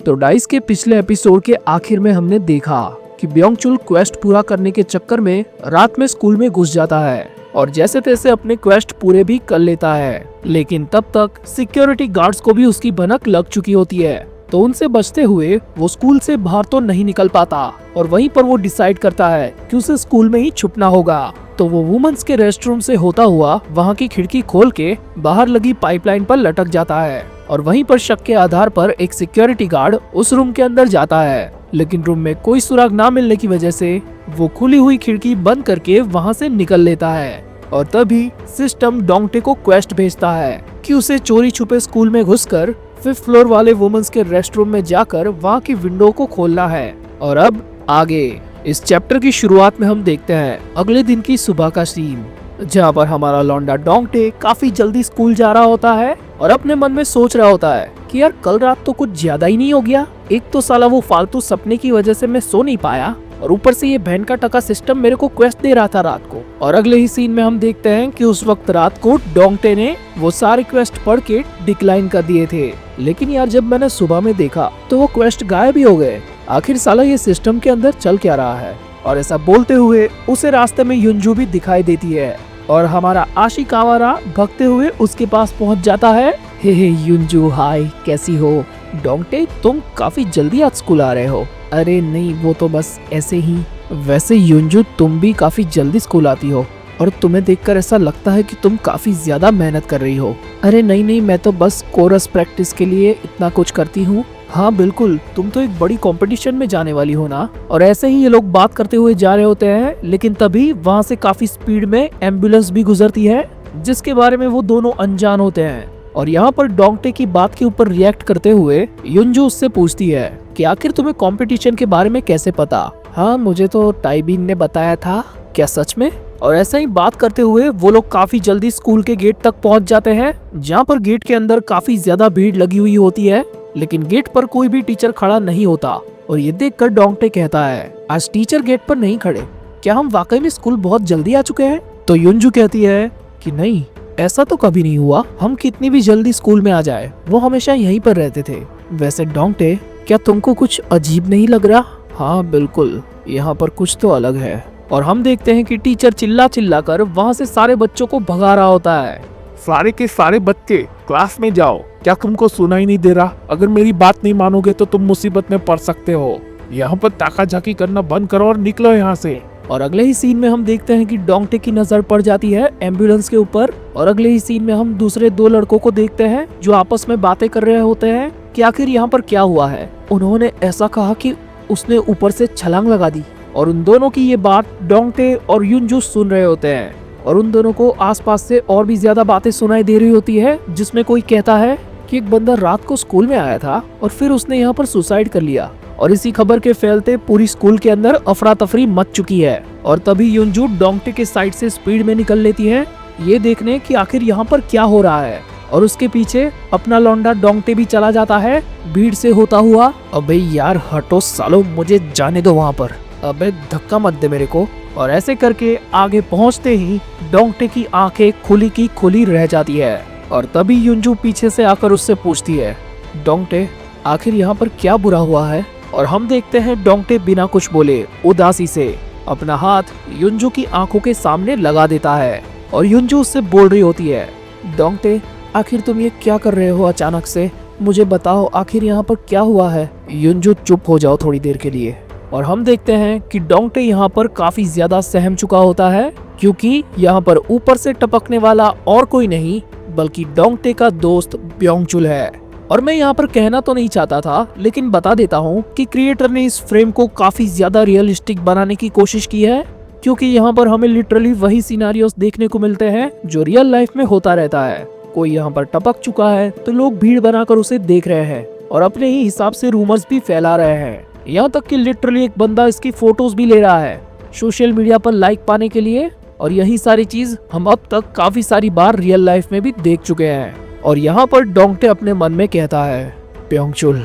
तो डाइस के पिछले एपिसोड के आखिर में हमने देखा कि ब्योंगचुल क्वेस्ट पूरा करने के चक्कर में रात में स्कूल में घुस जाता है और जैसे तैसे अपने क्वेस्ट पूरे भी कर लेता है, लेकिन तब तक सिक्योरिटी गार्ड्स को भी उसकी भनक लग चुकी होती है। तो उनसे बचते हुए वो स्कूल से बाहर तो नहीं निकल पाता और वहीं पर वो डिसाइड करता है कि उसे स्कूल में ही छुपना होगा। तो वो वुमेन्स के रेस्टरूम से होता हुआ वहाँ की खिड़की खोल के बाहर लगी पाइपलाइन पर लटक जाता है और वहीं पर शक के आधार पर एक सिक्योरिटी गार्ड उस रूम के अंदर जाता है, लेकिन रूम में कोई सुराग ना मिलने की वजह से वो खुली हुई खिड़की बंद करके वहाँ से निकल लेता है। और तभी सिस्टम डोंगटे को क्वेस्ट भेजता है कि उसे चोरी छुपे स्कूल में घुसकर 5th फ्लोर वाले वुमेन्स के रेस्टरूम में जाकर वहाँ की विंडो को खोलना है। और अब आगे इस चैप्टर की शुरुआत में हम देखते हैं अगले दिन की सुबह का सीन, जहाँ पर हमारा लौंडा डोंगटे काफी जल्दी स्कूल जा रहा होता है और अपने मन में सोच रहा होता है कि यार कल रात तो कुछ ज्यादा ही नहीं हो गया। एक तो साला वो फालतू सपने की वजह से मैं सो नहीं पाया और ऊपर से ये बहन का टका सिस्टम मेरे को क्वेस्ट दे रहा था रात को। और अगले ही सीन में हम देखते हैं कि उस वक्त रात को डोंगटे ने वो सारे क्वेस्ट पढ़ के डिक्लाइन कर दिए थे, लेकिन यार जब मैंने सुबह में देखा तो वो क्वेस्ट गायब ही हो गए। आखिर साला ये सिस्टम के अंदर चल क्या रहा है। और ऐसा बोलते हुए उसे रास्ते में युंजू भी दिखाई देती है और हमारा आशिकावारा भगते हुए उसके पास पहुंच जाता है। हे युंजू, हाय, कैसी हो? डोंगटे, तुम काफी जल्दी आज स्कूल आ रहे हो। अरे नहीं, वो तो बस ऐसे ही। वैसे युंजू, तुम भी काफी जल्दी स्कूल आती हो और तुम्हें देखकर ऐसा लगता है कि तुम काफी ज्यादा मेहनत कर रही हो। अरे नहीं, मैं तो बस कोरस प्रैक्टिस के लिए इतना कुछ करती हूँ। हाँ बिल्कुल, तुम तो एक बड़ी कंपटीशन में जाने वाली हो ना। और ऐसे ही ये लोग बात करते हुए जा रहे होते हैं, लेकिन तभी वहाँ से काफी स्पीड में एम्बुलेंस भी गुजरती है, जिसके बारे में वो दोनों अनजान होते हैं। और यहाँ पर डोंगटे की बात के ऊपर रिएक्ट करते हुए युंजू उससे पूछती है कि आखिर तुम्हें कंपटीशन के बारे में कैसे पता? हाँ, मुझे तो टाइबिन ने बताया था। क्या सच में? और ऐसा ही बात करते हुए वो लोग काफी जल्दी स्कूल के गेट तक पहुंच जाते हैं, जहाँ पर गेट के अंदर काफी ज्यादा भीड़ लगी हुई होती है, लेकिन गेट पर कोई भी टीचर खड़ा नहीं होता। और ये देखकर डोंगटे कहता है, आज टीचर गेट पर नहीं खड़े, क्या हम वाकई में स्कूल बहुत जल्दी आ चुके हैं? तो युंजू कहती है कि नहीं, ऐसा तो कभी नहीं हुआ। हम कितनी भी जल्दी स्कूल में आ जाए, वो हमेशा यहीं पर रहते थे। वैसे डोंगटे, क्या तुमको कुछ अजीब नहीं लग रहा? हाँ बिल्कुल, यहाँ पर कुछ तो अलग है। और हम देखते हैं कि टीचर चिल्ला कर वहाँ से सारे बच्चों को भगा रहा होता है। सारे के सारे बच्चे क्लास में जाओ। क्या तुमको सुना ही नहीं दे रहा? अगर मेरी बात नहीं मानोगे तो तुम मुसीबत में पड़ सकते हो। यहाँ पर ताकाझाकी करना बंद करो और निकलो यहाँ से। और अगले ही सीन में हम देखते हैं कि डोंगटे की नजर पड़ जाती है एम्बुलेंस के ऊपर। और अगले ही सीन में हम दूसरे दो लड़कों को देखते हैं जो आपस में बातें कर रहे होते हैं कि आखिर यहाँ पर क्या हुआ है। उन्होंने ऐसा कहा कि उसने ऊपर से छलांग लगा दी। और उन दोनों की ये बात डोंगटे और युंजू सुन रहे होते हैं और उन दोनों को आसपास से और भी ज्यादा बातें सुनाई दे रही होती है, जिसमें कोई कहता है कि एक बंदा रात को स्कूल में आया था और फिर उसने यहाँ पर सुसाइड कर लिया। और इसी खबर के फैलते पूरी स्कूल के अंदर अफरा तफरी मच चुकी है। और तभी युंजू डोंगटे के साइड से स्पीड में निकल लेती है, ये देखने कि आखिर यहाँ पर क्या हो रहा है। और उसके पीछे अपना लौंडा डोंगटे भी चला जाता है भीड़ से होता हुआ। अबे यार हटो सालो, मुझे जाने दो वहाँ पर। अबे धक्का मत दे मेरे को। और ऐसे करके आगे पहुंचते ही डोंगटे की आंखें खुली की खुली रह जाती है। और तभी युंजू पीछे से आकर उससे पूछती है, डोंगटे, आखिर यहाँ पर क्या बुरा हुआ है? और हम देखते हैं डोंगटे बिना कुछ बोले उदासी से अपना हाथ युंजू की आंखों के सामने लगा देता है। और युंजू उससे बोल रही होती है, डोंगटे, आखिर तुम ये क्या कर रहे हो अचानक से? मुझे बताओ आखिर यहाँ पर क्या हुआ है? युंजू, चुप हो जाओ थोड़ी देर के लिए। और हम देखते हैं कि डोंगटे यहाँ पर काफी ज्यादा सहम चुका होता है, क्योंकि यहाँ पर ऊपर से टपकने वाला और कोई नहीं बल्कि डोंगटे का दोस्त ब्योंगचुल है। और मैं यहाँ पर कहना तो नहीं चाहता था, लेकिन बता देता हूँ कि क्रिएटर ने इस फ्रेम को काफी ज्यादा रियलिस्टिक बनाने की कोशिश की है, क्योंकि यहाँ पर हमें लिटरली वही सिनेरियोस देखने को मिलते हैं जो रियल लाइफ में होता रहता है। कोई यहाँ पर टपक चुका है तो लोग भीड़ बनाकर उसे देख रहे हैं और अपने ही हिसाब से रूमर्स भी फैला रहे हैं। यहाँ तक कि लिटरली एक बंदा इसकी फोटोज भी ले रहा है सोशल मीडिया पर लाइक पाने के लिए। और यही सारी चीज हम अब तक काफी सारी बार रियल लाइफ में भी देख चुके हैं। और यहाँ पर डोंगटे अपने मन में कहता है, ब्योंगचुल,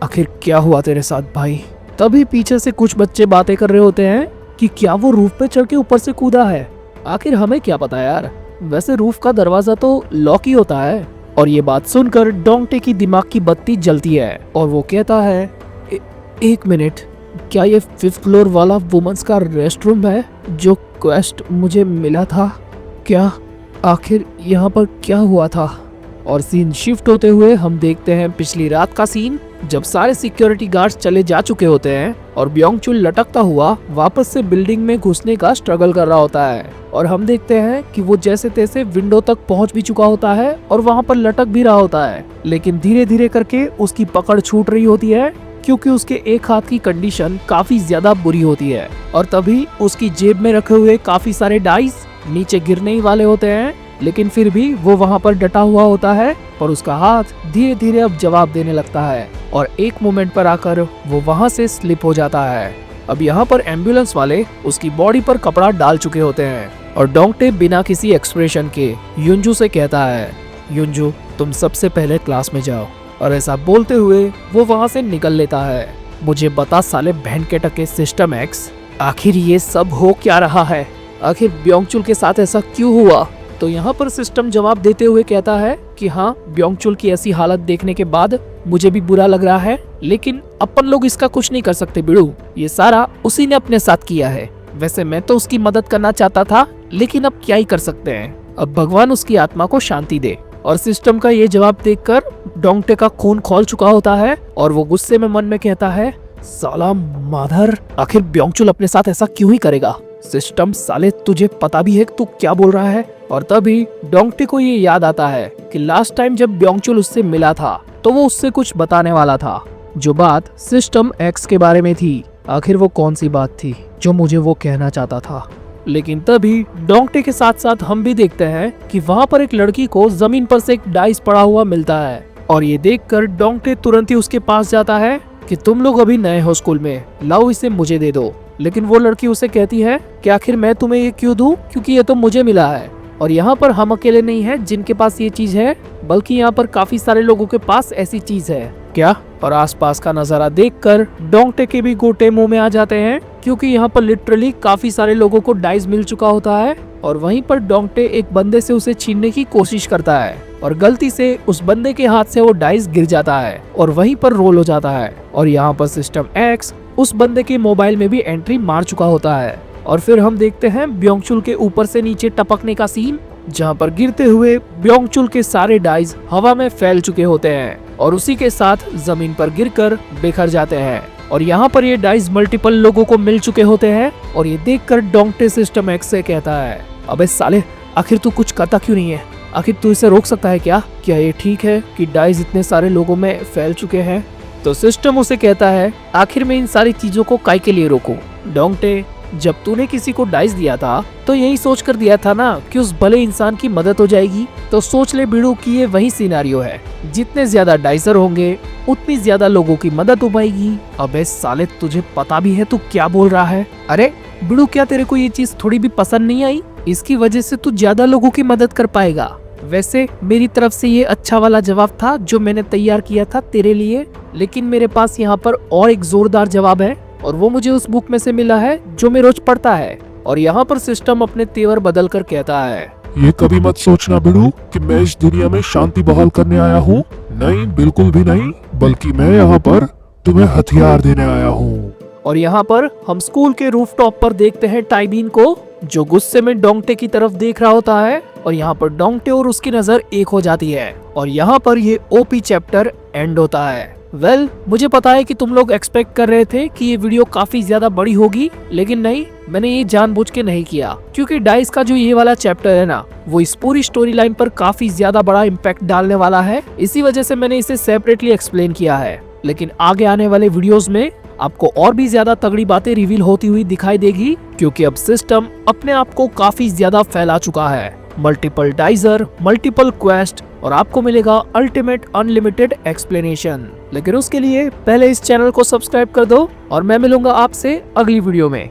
आखिर क्या हुआ तेरे साथ भाई? तभी पीछे से कुछ बच्चे बातें कर रहे होते हैं कि क्या वो रूफ पे चढ़ के ऊपर से कूदा है। आखिर हमें क्या पता यार, वैसे रूफ का दरवाजा तो लॉक ही होता है। और ये बात सुनकर डोंगटे की दिमाग की बत्ती जलती है और वो कहता है एक मिनट, क्या ये 5th फ्लोर वाला वुमेन्स का रेस्ट रूम है जो क्वेस्ट मुझे मिला था? क्या आखिर यहाँ पर क्या हुआ था? और सीन शिफ्ट होते हुए हम देखते हैं पिछली रात का सीन, जब सारे सिक्योरिटी गार्ड्स चले जा चुके होते हैं और ब्योंगचुल लटकता हुआ वापस से बिल्डिंग में घुसने का स्ट्रगल कर रहा होता है। और हम देखते हैं कि वो जैसे तैसे विंडो तक पहुंच भी चुका होता है और वहां पर लटक भी रहा होता है, लेकिन धीरे धीरे करके उसकी पकड़ छूट रही होती है क्योंकि उसके एक हाथ की कंडीशन काफी ज्यादा बुरी होती है। और तभी उसकी जेब में रखे हुए काफी सारे डाइस नीचे गिरने ही वाले होते हैं, लेकिन फिर भी वो वहां पर डटा हुआ होता है, पर उसका हाथ धीरे धीरे अब जवाब देने लगता है और एक मोमेंट पर आकर वो वहां से स्लिप हो जाता है। अब यहाँ पर एम्बुलेंस वाले उसकी बॉडी पर कपड़ा डाल चुके होते हैं और डोंगटे बिना किसी एक्सप्रेशन के युंजू से कहता है, युंजू तुम सबसे पहले क्लास में जाओ। और ऐसा बोलते हुए वो वहां से निकल लेता है। मुझे बता साले बहन के टके सिस्टम एक्स, आखिर ये सब हो क्या रहा है? आखिर ब्योंगचुल के साथ ऐसा क्यों हुआ? तो यहाँ पर सिस्टम जवाब देते हुए कहता है कि हाँ, ब्योंगचुल की ऐसी हालत देखने के बाद मुझे भी बुरा लग रहा है, लेकिन अपन लोग इसका कुछ नहीं कर सकते बिड़ू, ये सारा उसी ने अपने साथ किया है। वैसे मैं तो उसकी मदद करना चाहता था, लेकिन अब क्या ही कर सकते हैं, अब भगवान उसकी आत्मा को शांति दे। और सिस्टम का ये जवाब देखकर डोंगटे का खून खौल चुका होता है और वो गुस्से में मन में कहता है, साला माधर, आखिर ब्योंगचुल अपने साथ ऐसा क्यों ही करेगा? सिस्टम साले, तुझे पता भी है तू क्या बोल रहा है? और तभी डोंगटे को ये याद आता है कि लास्ट टाइम जब ब्योंगचुल उससे मिला था तो वो उससे कुछ बताने वाला था, जो बात सिस्टम एक्स के बारे में थी। आखिर वो कौन सी बात थी जो मुझे वो कहना चाहता था? लेकिन तभी डोंगटे के साथ साथ हम भी देखते हैं कि वहाँ पर एक लड़की को जमीन पर से एक डाइस पड़ा हुआ मिलता है और ये देखकर डोंगटे तुरंत ही उसके पास जाता है कि तुम लोग अभी नए हो स्कूल में, लाओ इसे मुझे दे दो। लेकिन वो लड़की उसे कहती है कि आखिर मैं तुम्हें ये क्यों दूं, क्योंकि ये तो मुझे मिला है और यहाँ पर हम अकेले नहीं हैं जिनके पास ये चीज है, बल्कि यहाँ पर काफी सारे लोगों के पास ऐसी चीज है। क्या? और आसपास का नजारा देखकर डोंगटे के भी गोटे मुंह में आ जाते हैं, क्योंकि यहाँ पर लिटरली काफी सारे लोगों को डाइस मिल चुका होता है और वहीं पर डोंगटे एक बंदे से उसे छीनने की कोशिश करता है और गलती से उस बंदे के हाथ से वो डाइस गिर जाता है और वहीं पर रोल हो जाता है। और यहाँ पर सिस्टम एक्स उस बंदे के मोबाइल में भी एंट्री मार चुका होता है और फिर हम देखते हैं ब्योंगचुल के ऊपर से नीचे टपकने का सीन, जहाँ पर गिरते हुए ब्योंगचुल के सारे डाइस हवा में फैल चुके होते हैं और उसी के साथ जमीन पर गिरकर बिखर जाते हैं। और यहाँ पर ये डाइस मल्टीपल लोगों को मिल चुके होते हैं और ये देखकर डोंगटे सिस्टम एक्स से कहता है, अबे साले, आखिर तू कुछ करता क्यों नहीं है? आखिर तू इसे रोक सकता है क्या? क्या ये ठीक है कि डाइस इतने सारे लोगों में फैल चुके हैं? तो सिस्टम उसे कहता है, आखिर मैं इन सारी चीजों को काय के लिए रोकूं? डोंगटे, जब तूने किसी को डाइस दिया था तो यही सोच कर दिया था ना कि उस भले इंसान की मदद हो जाएगी। तो सोच ले बिड़ू कि ये वही सिनेरियो है, जितने ज्यादा डाइसर होंगे उतनी ज्यादा लोगों की मदद हो पाएगी। अबे साले, तुझे पता भी है तू क्या बोल रहा है? अरे बिड़ू, क्या तेरे को ये चीज थोड़ी भी पसंद नहीं आई? इसकी वजह से तू ज्यादा लोगों की मदद कर पाएगा। वैसे मेरी तरफ से ये अच्छा वाला जवाब था जो मैंने तैयार किया था तेरे लिए, लेकिन मेरे पास यहाँ पर और एक जोरदार जवाब है और वो मुझे उस बुक में से मिला है जो मैं रोज पढ़ता है। और यहाँ पर सिस्टम अपने तेवर बदल कर कहता है, ये कभी मत सोचना बिड़ू कि मैं इस दुनिया में शांति बहाल करने आया हूँ। नहीं, बिल्कुल भी नहीं, बल्कि मैं यहाँ पर तुम्हें हथियार देने आया हूँ। और यहाँ पर हम स्कूल के रूफटॉप पर देखते हैं टाइबीन को, जो गुस्से में डोंगटे की तरफ देख रहा होता है और यहाँ पर डोंगटे और उसकी नजर एक हो जाती है और यहाँ पर ये ओपी चैप्टर एंड होता है। वेल, मुझे पता है कि तुम लोग एक्सपेक्ट कर रहे थे कि ये वीडियो काफी ज्यादा बड़ी होगी, लेकिन नहीं, मैंने ये जानबूझ के नहीं किया, क्योंकि डाइस का जो ये वाला चैप्टर है ना, वो इस पूरी स्टोरी लाइन पर काफी ज्यादा बड़ा इम्पैक्ट डालने वाला है। इसी वजह से मैंने इसे सेपरेटली एक्सप्लेन किया है। लेकिन आगे आने वाले वीडियोस में आपको और भी ज्यादा तगड़ी बातें रिवील होती हुई दिखाई देगी, क्योंकि अब सिस्टम अपने आप को काफी ज्यादा फैला चुका है। मल्टीपल डाइजर, मल्टीपल क्वेस्ट और आपको मिलेगा अल्टीमेट अनलिमिटेड एक्सप्लेनेशन। लेकिन उसके लिए पहले इस चैनल को सब्सक्राइब कर दो और मैं मिलूंगा आपसे अगली वीडियो में।